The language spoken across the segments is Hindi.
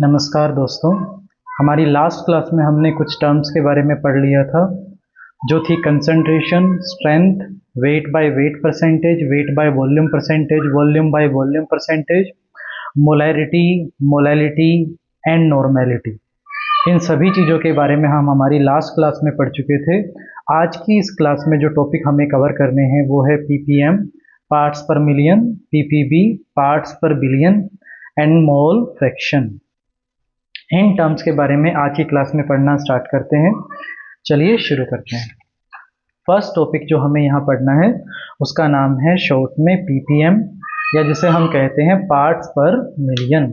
नमस्कार दोस्तों। हमारी लास्ट क्लास में हमने कुछ टर्म्स के बारे में पढ़ लिया था, जो थी concentration, strength, weight by weight percentage, weight by volume percentage, volume by volume percentage, molarity, molality and normality. इन सभी चीज़ों के बारे में हम हमारी लास्ट क्लास में पढ़ चुके थे। आज की इस क्लास में जो टॉपिक हमें कवर करने हैं वो है पीपीएम, पार्ट्स पर मिलियन, पीपीबी, पार्ट्स पर billion and mole fraction. In terms के बारे में आज की क्लास में पढ़ना स्टार्ट करते हैं। चलिए शुरू करते हैं। फर्स्ट टॉपिक जो हमें यहाँ पढ़ना है उसका नाम है शॉर्ट में पीपीएम, या जिसे हम कहते हैं पार्ट्स पर मिलियन।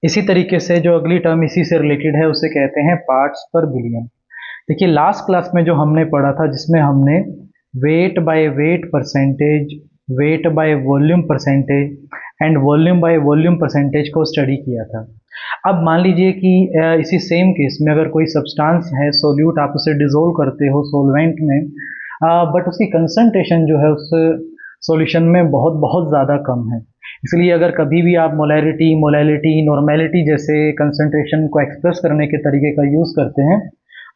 इसी तरीके से जो अगली टर्म इसी से रिलेटेड है उसे कहते हैं पार्ट्स पर बिलियन। देखिए, लास्ट क्लास में जो हमने पढ़ा था जिसमें हमने wait by weight percentage, weight by volume percentage and volume by volume percentage को स्टडी किया था। अब मान लीजिए कि इसी सेम केस में अगर कोई सब्सटेंस है, सोल्यूट, आप उसे डिसोल्व करते हो सॉल्वेंट में, बट उसकी कंसंट्रेशन जो है उस सॉल्यूशन में बहुत बहुत ज़्यादा कम है। इसलिए अगर कभी भी आप मोलैरिटी, मोलैलिटी, नॉर्मेलिटी जैसे कंसंट्रेशन को एक्सप्रेस करने के तरीके का यूज़ करते हैं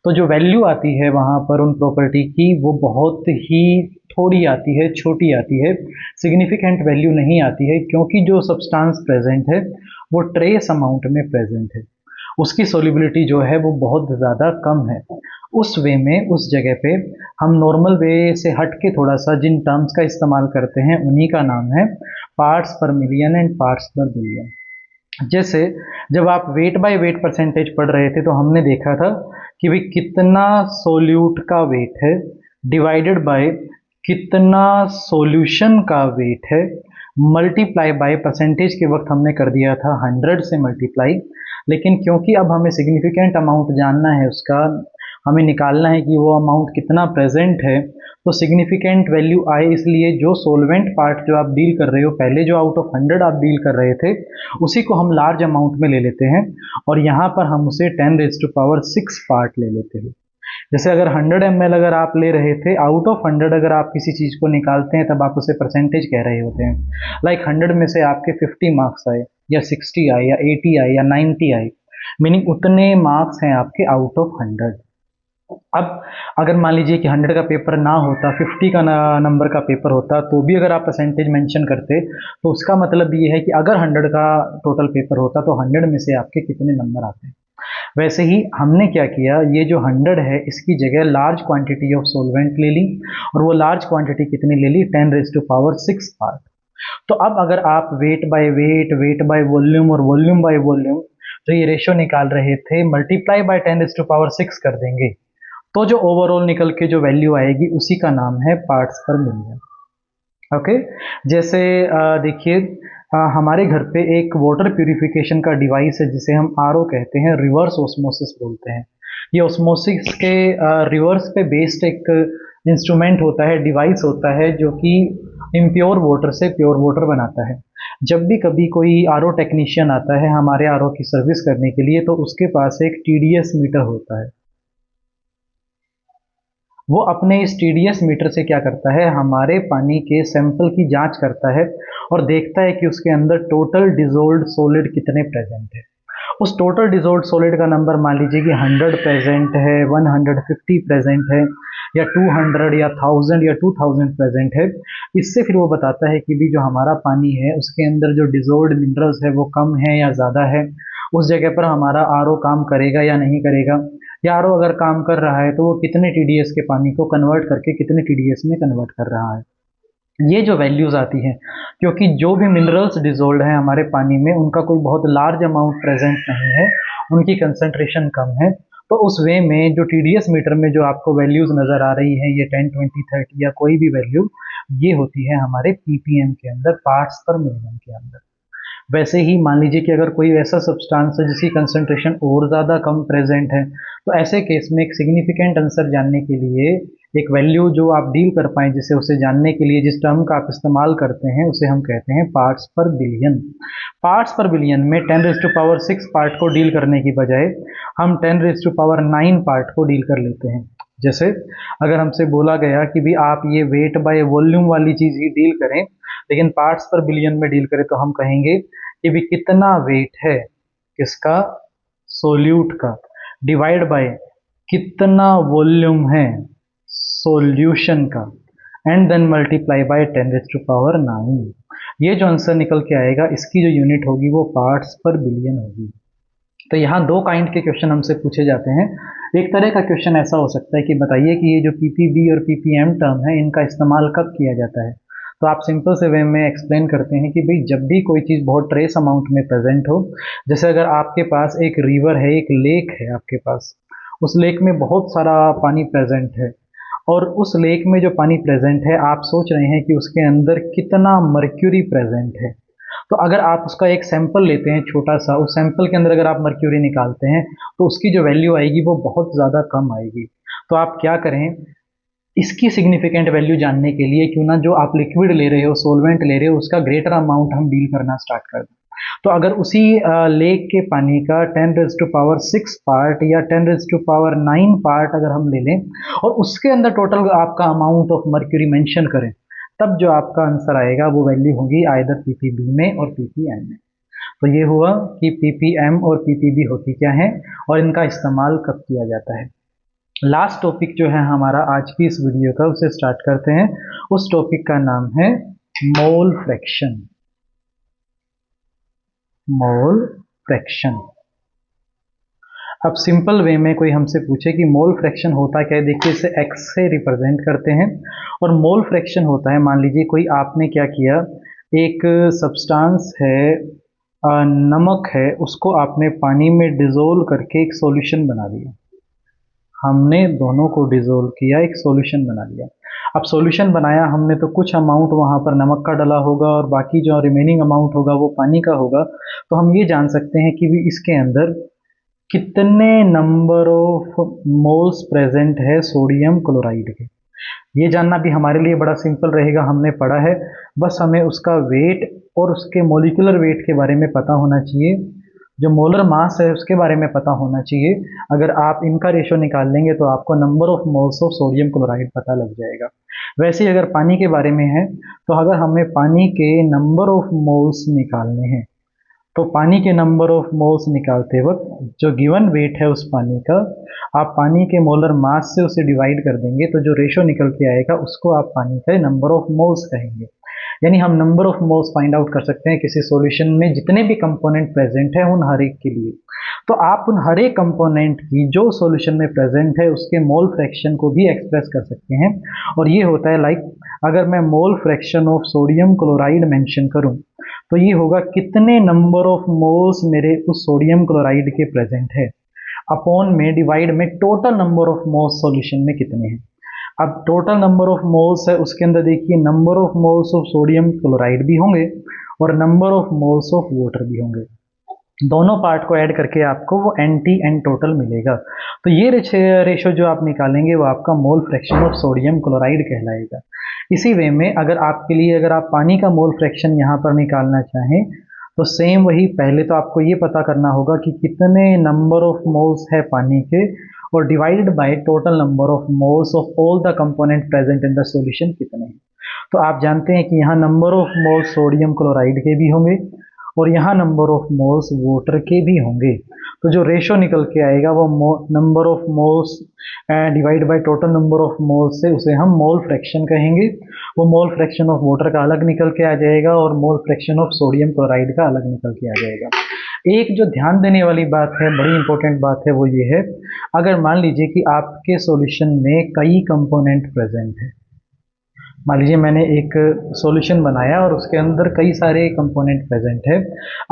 तो जो वैल्यू आती है वहाँ पर उन प्रॉपर्टी की वो बहुत ही थोड़ी आती है, छोटी आती है, सिग्निफिकेंट वैल्यू नहीं आती है, क्योंकि जो सब्सटेंस प्रेजेंट है वो ट्रेस अमाउंट में प्रेजेंट है, उसकी सोल्युबिलिटी जो है वो बहुत ज़्यादा कम है। उस वे में, उस जगह पे हम नॉर्मल वे से हट के थोड़ा सा जिन टर्म्स का इस्तेमाल करते हैं उन्हीं का नाम है पार्ट्स पर मिलियन एंड पार्ट्स पर बिलियन। जैसे जब आप वेट बाय वेट परसेंटेज पढ़ रहे थे तो हमने देखा था कि भाई कितना सोल्यूट का वेट है डिवाइडेड बाय कितना सॉल्यूशन का वेट है, मल्टीप्लाई बाय परसेंटेज के वक्त हमने कर दिया था 100 से मल्टीप्लाई। लेकिन क्योंकि अब हमें सिग्निफिकेंट अमाउंट जानना है, उसका हमें निकालना है कि वो अमाउंट कितना प्रेजेंट है, तो सिग्निफिकेंट वैल्यू आए, इसलिए जो सोलवेंट पार्ट जो आप डील कर रहे हो, पहले जो आउट ऑफ 100 आप डील कर रहे थे उसी को हम लार्ज अमाउंट में ले लेते हैं और यहाँ पर हम उसे 10⁻6 पार्ट ले लेते हैं। जैसे अगर 100 ml अगर आप ले रहे थे, आउट ऑफ 100 अगर आप किसी चीज़ को निकालते हैं तब आप उसे परसेंटेज कह रहे होते हैं। लाइक 100 में से आपके 50 मार्क्स आए या 60 आए या 80 आए या 90 आए, मीनिंग उतने मार्क्स हैं आपके आउट ऑफ 100। अब अगर मान लीजिए कि 100 का पेपर ना होता, 50 का नंबर का पेपर होता, तो भी अगर आप परसेंटेज मेंशन करते तो उसका मतलब ये है कि अगर 100 का टोटल पेपर होता तो 100 में से आपके कितने नंबर आते। वैसे ही हमने क्या किया, ये जो 100 है इसकी जगह लार्ज क्वांटिटी ऑफ सोलवेंट ले ली, और वो लार्ज क्वांटिटी कितनी ले ली, 10⁻6 पार्ट। तो अब अगर आप wait by wait, wait by volume और वॉल्यूम बाय वॉल्यूम जो ये रेशियो निकाल रहे थे मल्टीप्लाई बाय 10⁻6 कर देंगे तो जो ओवरऑल निकल के जो वैल्यू आएगी उसी का नाम है पार्ट्स पर मिलियन। ओके, जैसे देखिए, हमारे घर पे एक वाटर प्यूरिफिकेशन का डिवाइस है जिसे हम आरओ कहते हैं, रिवर्स ऑस्मोसिस बोलते हैं। ये ऑस्मोसिस के रिवर्स पे बेस्ड एक इंस्ट्रूमेंट होता है, डिवाइस होता है, जो कि इम्प्योर वाटर से प्योर वाटर बनाता है। जब भी कभी कोई आरओ टेक्नीशियन आता है हमारे आरओ की सर्विस करने के लिए तो उसके पास एक टीडीएस मीटर होता है। वो अपने इस टीडीएस मीटर से क्या करता है, हमारे पानी के सैंपल की जांच करता है और देखता है कि उसके अंदर टोटल डिजोल्व्ड सॉलिड कितने प्रेजेंट है। उस टोटल डिजोल्व्ड सॉलिड का नंबर मान लीजिए कि 100 प्रेजेंट है, 150 प्रेजेंट है, या 200 या 1000 या 2000 प्रेजेंट है। इससे फिर वो बताता है कि भी जो हमारा पानी है उसके अंदर जो डिजोल्व्ड मिनरल्स है वो कम है या ज़्यादा है, उस जगह पर हमारा आरओ काम करेगा या नहीं करेगा, या आरओ अगर काम कर रहा है तो वो कितने टीडीएस के पानी को कन्वर्ट करके कितने टीडीएस में कन्वर्ट कर रहा है। ये जो वैल्यूज़ आती हैं, क्योंकि जो भी मिनरल्स डिजोल्व हैं हमारे पानी में उनका कोई बहुत लार्ज अमाउंट प्रेजेंट नहीं है, उनकी कंसंट्रेशन कम है, तो उस वे में जो टीडीएस मीटर में जो आपको वैल्यूज़ नज़र आ रही है, ये 10, 20, 30 या कोई भी वैल्यू, ये होती है हमारे पीपीएम के अंदर, पार्ट्स पर मिलियन के अंदर। वैसे ही मान लीजिए कि अगर कोई ऐसा सब्सटेंस है जिसकी कंसंट्रेशन और ज़्यादा कम प्रेजेंट है, तो ऐसे केस में एक सिग्निफिकेंट आंसर जानने के लिए, एक वैल्यू जो आप डील कर पाएँ जिसे, उसे जानने के लिए जिस टर्म का आप इस्तेमाल करते हैं उसे हम कहते हैं पार्ट्स पर बिलियन। पार्ट्स पर बिलियन में 10⁻6 पार्ट को डील करने की बजाय हम 10⁹ पार्ट को डील कर लेते हैं। जैसे अगर हमसे बोला गया कि भी आप ये वेट बाय वॉल्यूम वाली चीज़ ही डील करें, लेकिन पार्ट्स पर बिलियन में डील करें, तो हम कहेंगे कि भी कितना वेट है, किसका, सोल्यूट का, डिवाइड बाय कितना वॉल्यूम है सॉल्यूशन का, एंड देन मल्टीप्लाई बाय 10⁹9। ये जो आंसर निकल के आएगा इसकी जो यूनिट होगी वो पार्ट्स पर बिलियन होगी। तो यहाँ दो काइंड के क्वेश्चन हमसे पूछे जाते हैं। एक तरह का क्वेश्चन ऐसा हो सकता है कि बताइए कि ये जो पीपीबी और पीपीएम टर्म है इनका इस्तेमाल कब किया जाता है। तो आप सिंपल से वे में एक्सप्लेन करते हैं कि भाई जब भी कोई चीज़ बहुत ट्रेस अमाउंट में प्रेजेंट हो, जैसे अगर आपके पास एक रिवर है, एक लेक है आपके पास, उस लेक में बहुत सारा पानी प्रेजेंट है, और उस लेक में जो पानी प्रेजेंट है आप सोच रहे हैं कि उसके अंदर कितना मर्क्यूरी प्रेजेंट है। तो अगर आप उसका एक सैंपल लेते हैं छोटा सा, उस सैंपल के अंदर अगर आप मर्क्यूरी निकालते हैं तो उसकी जो वैल्यू आएगी वो बहुत ज़्यादा कम आएगी। तो आप क्या करें, इसकी सिग्निफिकेंट वैल्यू जानने के लिए क्यों ना जो आप लिक्विड ले रहे हो, सोलवेंट ले रहे हो, उसका ग्रेटर अमाउंट हम डील करना स्टार्ट कर दें। तो अगर उसी लेक के पानी का 10⁻6 पार्ट या 10⁻9 पार्ट अगर हम ले लें और उसके अंदर टोटल आपका अमाउंट ऑफ मर्क्यूरी मेंशन करें, तब जो आपका आंसर आएगा वो वैल्यू होगी आइदर पीपीबी में और पीपीएम में। तो ये हुआ कि पीपीएम और पीपीबी होती क्या है और इनका इस्तेमाल कब किया जाता है। लास्ट टॉपिक जो है हमारा आज की इस वीडियो का, उसे स्टार्ट करते हैं। उस टॉपिक का नाम है मोल फ्रैक्शन। Mole fraction. अब सिंपल वे में कोई हमसे पूछे कि मोल फ्रैक्शन होता क्या है, देखिए इसे एक्स से रिप्रेजेंट करते हैं। और मोल फ्रैक्शन होता है, मान लीजिए कोई आपने क्या किया, एक सब्सटेंस है, नमक है, उसको आपने पानी में डिजोल्व करके एक सॉल्यूशन बना दिया। हमने दोनों को डिजोल्व किया, एक सॉल्यूशन बना लिया। अब सॉल्यूशन बनाया हमने तो कुछ अमाउंट वहाँ पर नमक का डला होगा और बाकी जो रिमेनिंग अमाउंट होगा वो पानी का होगा। तो हम ये जान सकते हैं कि भी इसके अंदर कितने नंबर ऑफ मोल्स प्रेजेंट है सोडियम क्लोराइड के। ये जानना भी हमारे लिए बड़ा सिंपल रहेगा, हमने पढ़ा है, बस हमें उसका वेट और उसके मोलिकुलर वेट के बारे में पता होना चाहिए, जो मोलर मास है उसके बारे में पता होना चाहिए। अगर आप इनका रेशो निकाल लेंगे तो आपको number of moles of sodium chloride पता लग जाएगा। वैसे ही अगर पानी के बारे में है तो अगर हमें पानी के नंबर ऑफ मोल्स निकालने हैं तो पानी के नंबर ऑफ मोल्स निकालते वक्त जो गिवन वेट है उस पानी का, आप पानी के मोलर मास से उसे डिवाइड कर देंगे तो जो रेशो निकल के आएगा उसको आप पानी का नंबर ऑफ मोल्स कहेंगे। यानी हम number of moles find out कर सकते हैं किसी सॉल्यूशन में जितने भी कंपोनेंट प्रेजेंट है उन हर एक के लिए। तो आप उन हर एक कंपोनेंट की जो सॉल्यूशन में प्रेजेंट है उसके मोल फ्रैक्शन को भी एक्सप्रेस कर सकते हैं। और ये होता है लाइक, अगर मैं mole fraction of sodium chloride mention करूं तो ये होगा कितने नंबर ऑफ मोल्स मेरे उस सोडियम क्लोराइड के प्रेजेंट है, अपॉन में डिवाइड में total number of moles solution में कितने हैं। अब टोटल नंबर ऑफ मोल्स है, उसके अंदर देखिए number of moles of sodium chloride भी होंगे और number of moles of water भी होंगे। दोनों पार्ट को ऐड करके आपको वो एन टोटल मिलेगा। तो ये रेशो जो आप निकालेंगे वो आपका mole fraction of sodium chloride कहलाएगा। इसी वे में अगर आपके लिए, अगर आप पानी का मोल फ्रैक्शन यहाँ पर निकालना चाहें तो सेम वही, पहले तो आपको ये पता करना होगा कि कितने नंबर ऑफ मोल्स है पानी के और divided by total number of moles of all the component present in the solution कितने हैं। तो आप जानते हैं कि यहाँ number of moles sodium chloride के भी होंगे और यहाँ नंबर ऑफ मोल्स वाटर के भी होंगे। तो जो रेशो निकल के आएगा वो number of moles divide by total number of moles से उसे हम मोल फ्रैक्शन कहेंगे। वो मोल फ्रैक्शन ऑफ वाटर का अलग निकल के आ जाएगा और mole fraction of sodium chloride का अलग निकल के आ जाएगा। एक जो ध्यान देने वाली बात है, बड़ी इंपॉर्टेंट बात है, वो ये है, अगर मान लीजिए कि आपके सॉल्यूशन में कई कंपोनेंट प्रेजेंट है, मान लीजिए मैंने एक सॉल्यूशन बनाया और उसके अंदर कई सारे कंपोनेंट प्रेजेंट है,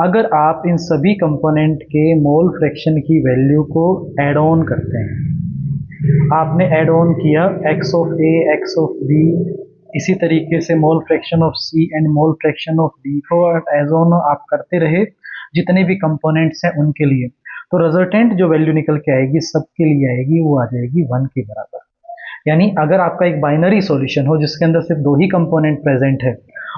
अगर आप इन सभी कंपोनेंट के मोल फ्रैक्शन की वैल्यू को ऐड ऑन करते हैं, आपने ऐड ऑन किया x of a, x of b, इसी तरीके से mole fraction of c and mole fraction of d को एज ऑन आप करते रहे जितने भी कंपोनेंट्स हैं उनके लिए, तो रिजल्टेंट जो वैल्यू निकल के आएगी सबके लिए आएगी, वो आ जाएगी 1 के बराबर। यानी अगर आपका एक बाइनरी सॉल्यूशन हो जिसके अंदर सिर्फ 2 ही कंपोनेंट प्रेजेंट है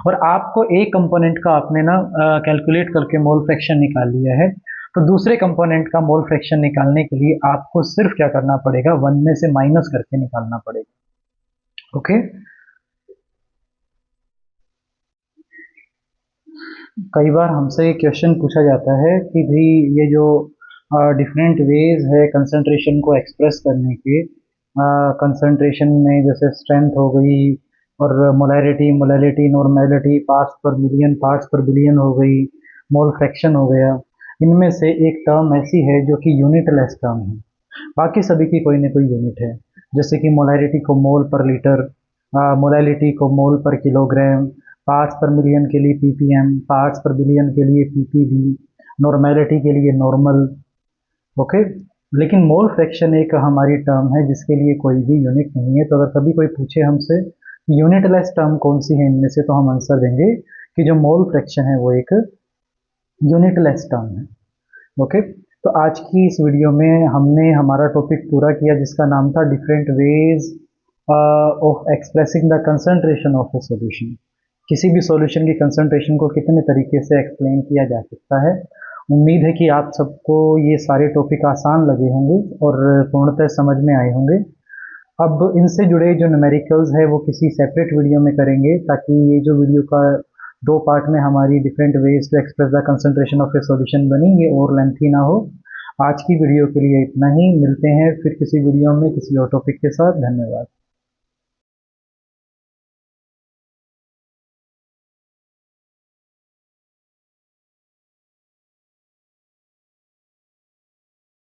और आपको एक कंपोनेंट का आपने ना कैलकुलेट करके मोल फ्रैक्शन निकाल लिया है, तो दूसरे कंपोनेंट का मोल फ्रैक्शन निकालने के लिए आपको सिर्फ क्या करना पड़ेगा, 1 में से माइनस करके निकालना पड़ेगा। ओके, कई बार हमसे क्वेश्चन पूछा जाता है कि भाई ये जो डिफरेंट वेज है कंसंट्रेशन को एक्सप्रेस करने के, कंसंट्रेशन में जैसे स्ट्रेंथ हो गई और मोलैरिटी मोलैलिटी नॉर्मेलिटी पार्ट्स पर मिलियन पार्ट्स पर बिलियन हो गई, मोल फ्रैक्शन हो गया। इनमें से एक टर्म ऐसी है जो कि यूनिट लेस टर्म है, बाकी सभी की कोई ना कोई यूनिट है। जैसे कि मोलैरिटी को मोल पर लीटर, मोलैलिटी को मोल पर किलोग्राम, पार्ट्स पर मिलियन के लिए ppm, पार्ट्स पर बिलियन के लिए ppb, नॉर्मेलिटी के लिए नॉर्मल। ओके। लेकिन मोल फ्रैक्शन एक हमारी टर्म है जिसके लिए कोई भी यूनिट नहीं है। तो अगर कभी कोई पूछे हमसे यूनिटलेस टर्म कौन सी है इनमें से, तो हम आंसर देंगे कि जो मोल फ्रैक्शन है वो एक यूनिटलेस टर्म है। ओके। तो आज की इस वीडियो में हमने हमारा टॉपिक पूरा किया जिसका नाम था different ways of expressing the concentration of a solution. किसी भी सॉल्यूशन की कंसंट्रेशन को कितने तरीके से एक्सप्लेन किया जा सकता है। उम्मीद है कि आप सबको ये सारे टॉपिक आसान लगे होंगे और पूर्णतः समझ में आए होंगे। अब इनसे जुड़े जो न्यूमेरिकल्स है वो किसी सेपरेट वीडियो में करेंगे, ताकि ये जो वीडियो का दो पार्ट में हमारी different ways to express the concentration of a solution बनी, ये और लेंथी ना हो। आज की वीडियो के लिए इतना ही, मिलते हैं फिर किसी वीडियो में किसी और टॉपिक के साथ। धन्यवाद।